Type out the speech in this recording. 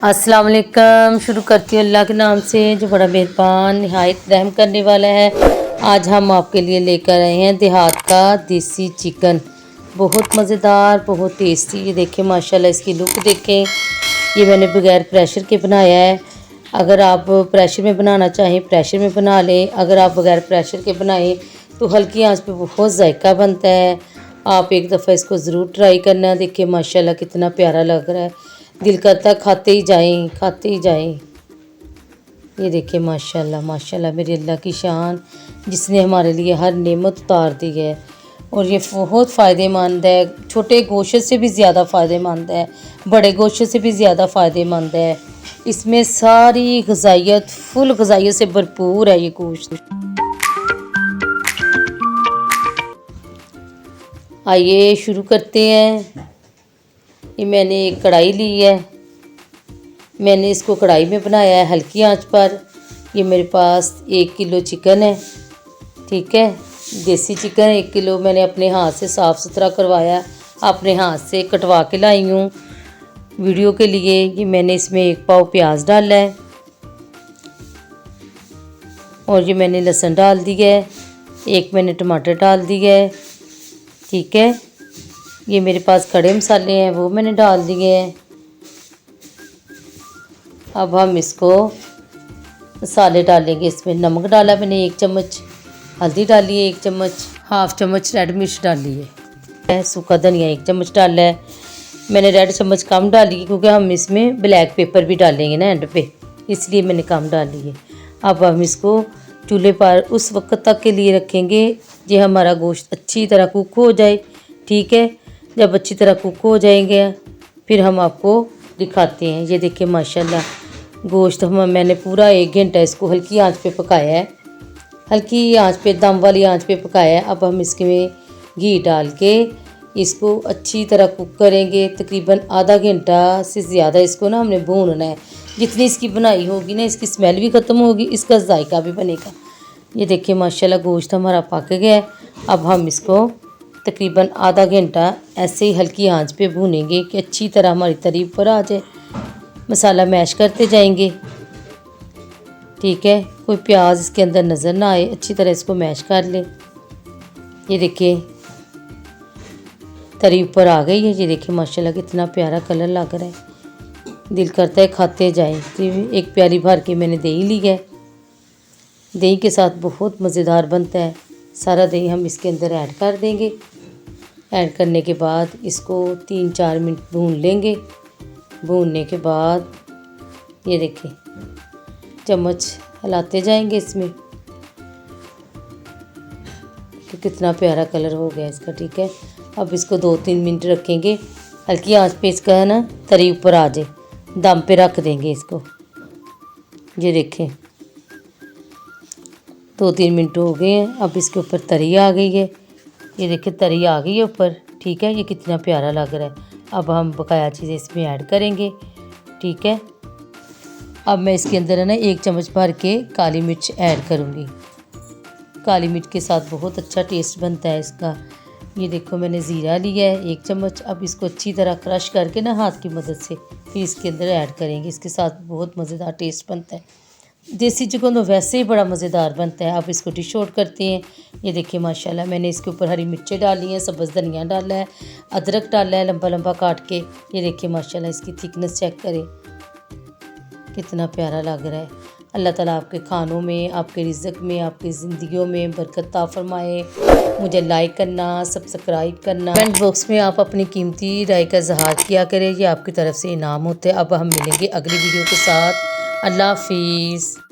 अस्सलाम वालेकुम। शुरू करती हूँ अल्लाह के नाम से जो बड़ा मेहरबान निहायत रहम करने वाला है। आज हम आपके लिए लेकर आए हैं देहात का देसी चिकन, बहुत मज़ेदार, बहुत टेस्टी। ये देखें माशाल्लाह, इसकी लुक देखें। ये मैंने बगैर प्रेशर के बनाया है। अगर आप प्रेशर में बनाना चाहें प्रेशर में बना लें, अगर आप बगैर प्रेशर के बनाएं तो हल्की आंच पे बहुत जायका बनता है। आप एक दफ़ा इसको ज़रूर ट्राई करना। देखिए माशाल्लाह कितना प्यारा लग रहा है, दिल करता खाते ही जाएं, खाते ही जाएं। ये देखिए माशाल्लाह माशाल्लाह, मेरी अल्लाह की शान जिसने हमारे लिए हर नेमत उतार दी है। और ये बहुत फ़ायदेमंद है, छोटे गोश्त से भी ज़्यादा फ़ायदेमंद है, बड़े गोश्त से भी ज़्यादा फ़ायदेमंद है। इसमें सारी गज़ाइयत, फुल गज़ाइयत से भरपूर है ये गोश्त। आइए शुरू करते हैं। ये मैंने एक कढ़ाई ली है, मैंने इसको कढ़ाई में बनाया है हल्की आंच पर। ये मेरे पास 1 किलो चिकन है, ठीक है, देसी चिकन 1 किलो मैंने अपने हाथ से साफ़ सुथरा करवाया, अपने हाथ से कटवा के लाई हूँ वीडियो के लिए। ये मैंने इसमें 1 पाव प्याज डाला है और ये मैंने लहसुन डाल दिया है, 1 मैंने टमाटर डाल दिया है, ठीक है। ये मेरे पास खड़े मसाले हैं वो मैंने डाल दिए हैं। अब हम इसको मसाले डालेंगे। इसमें नमक डाला मैंने 1 चम्मच, हल्दी डाली है 1 चम्मच, हाफ़ चम्मच रेड मिर्च डाली है, सूखा धनिया 1 चम्मच डाला है। मैंने रेड चम्मच कम डाली क्योंकि हम इसमें ब्लैक पेपर भी डालेंगे ना एंड पे, इसलिए मैंने कम डाली है। अब हम इसको चूल्हे पर उस वक्त तक के लिए रखेंगे ये हमारा गोश्त अच्छी तरह कुक हो जाए, ठीक है। जब अच्छी तरह कुक हो जाएंगे फिर हम आपको दिखाते हैं। ये देखिए माशाल्लाह गोश्त मैंने पूरा 1 घंटा इसको हल्की आंच पे पकाया है, हल्की आंच पे, दम वाली आंच पे पकाया है। अब हम इसमें घी डाल के इसको अच्छी तरह कुक करेंगे। तकरीबन आधा घंटा से ज़्यादा इसको ना हमने भूनना है। जितनी इसकी बनाई होगी ना, इसकी स्मेल भी ख़त्म होगी, इसका जायका भी बनेगा। ये देखिए माशाल्लाह गोश्त हमारा पक गया है। अब हम इसको तकरीबन आधा घंटा ऐसे ही हल्की आंच पे भूनेंगे कि अच्छी तरह हमारी तरी पर आ जाए। मसाला मैश करते जाएंगे, ठीक है, कोई प्याज इसके अंदर नज़र ना आए, अच्छी तरह इसको मैश कर लें। ये देखिए तरी ऊपर आ गई है। ये देखिए माशाल्लाह कितना प्यारा कलर लग रहा है, दिल करता है खाते जाएं। तो 1 प्याली भर के मैंने दही ली है, दही के साथ बहुत मज़ेदार बनता है। सारा दही हम इसके अंदर ऐड कर देंगे। ऐड करने के बाद इसको 3-4 मिनट भून लेंगे। भूनने के बाद ये देखिए चम्मच हिलाते जाएंगे इसमें कि कितना प्यारा कलर हो गया इसका, ठीक है। अब इसको 2-3 मिनट रखेंगे हल्की आंच पे, इसका है ना तरी ऊपर आ जाए, दम पे रख देंगे इसको। ये देखें 2-3 मिनट हो गए हैं। अब इसके ऊपर तरी आ गई है। ये देखिए तरी आ गई है ऊपर, ठीक है। ये कितना प्यारा लग रहा है। अब हम बकाया चीज़ें इसमें ऐड करेंगे, ठीक है। अब मैं इसके अंदर है ना 1 चम्मच भर के काली मिर्च ऐड करूँगी। काली मिर्च के साथ बहुत अच्छा टेस्ट बनता है इसका। ये देखो मैंने ज़ीरा लिया है 1 चम्मच। अब इसको अच्छी तरह क्रश करके ना हाथ की मदद से फिर इसके अंदर ऐड करेंगे। इसके साथ बहुत मज़ेदार टेस्ट बनता है। देसी चिकन तो वैसे ही बड़ा मज़ेदार बनता है। अब इसको डिश आउट करते हैं। ये देखिए माशाल्लाह मैंने इसके ऊपर हरी मिर्चें डाली हैं, सब्ज़ धनिया डाला है, अदरक डाला है लंबा लंबा काट के। ये देखिए माशाल्लाह इसकी थिकनेस चेक करें, कितना प्यारा लग रहा है। अल्लाह ताला आपके खानों में, आपके रिज़्क़ में, आपकी ज़िंदगियों में बरकत अता फरमाए। मुझे लाइक करना, सब्सक्राइब करना, कमेंट बॉक्स में आप अपनी कीमती राय का इज़हार किया करें, ये आपकी तरफ से इनाम होते हैं। अब हम मिलेंगे अगली वीडियो के साथ। अल्लाह हाफिज़।